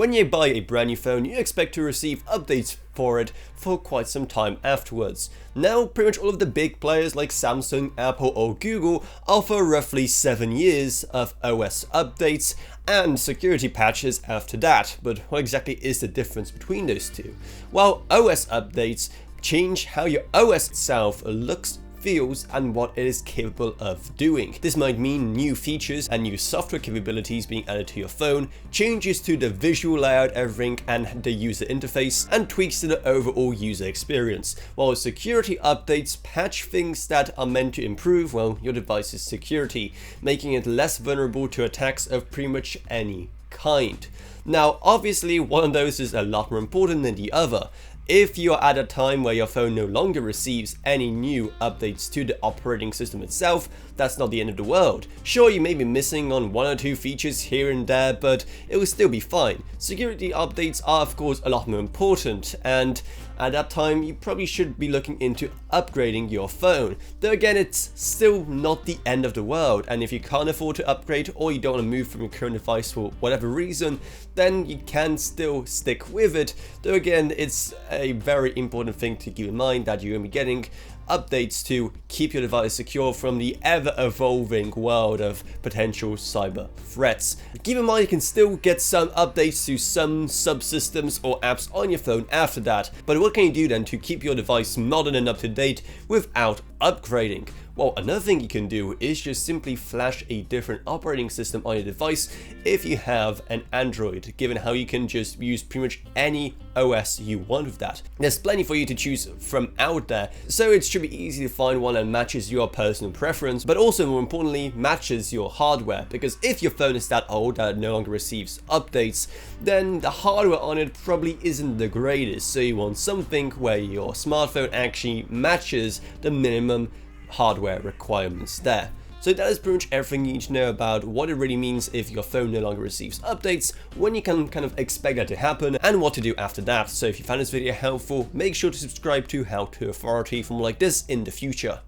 When you buy a brand new phone, you expect to receive updates for it for quite some time afterwards. Now, pretty much all of the big players like Samsung, Apple or Google offer roughly 7 years of OS updates and security patches after that. But what exactly is the difference between those two? Well, OS updates change how your OS itself looks, feels, and what it is capable of doing. This might mean new features and new software capabilities being added to your phone, changes to the visual layout, everything, and the user interface, and tweaks to the overall user experience. While security updates patch things that are meant to improve, well, your device's security, making it less vulnerable to attacks of pretty much any kind. Now, obviously, one of those is a lot more important than the other. If you're at a time where your phone no longer receives any new updates to the operating system itself, that's not the end of the world. Sure, you may be missing on 1 or 2 features here and there, but it will still be fine. Security updates are of course a lot more important, and at that time you probably should be looking into upgrading your phone. Though again, it's still not the end of the world, and if you can't afford to upgrade or you don't want to move from your current device for whatever reason, then you can still stick with it. Though again, it's a very important thing to keep in mind that you're going to be getting updates to keep your device secure from the ever-evolving world of potential cyber threats. Keep in mind you can still get some updates to some subsystems or apps on your phone after that, but what can you do then to keep your device modern and up to date without upgrading? Well, another thing you can do is just simply flash a different operating system on your device if you have an Android, given how you can just use pretty much any OS you want with that. There's plenty for you to choose from out there, so it should be easy to find one that matches your personal preference, but also more importantly matches your hardware, because if your phone is that old that it no longer receives updates, then the hardware on it probably isn't the greatest, so you want something where your smartphone actually matches the minimum hardware requirements there. So that is pretty much everything you need to know about what it really means if your phone no longer receives updates, when you can kind of expect that to happen, and what to do after that. So if you found this video helpful, make sure to subscribe to How To Authority for more like this in the future.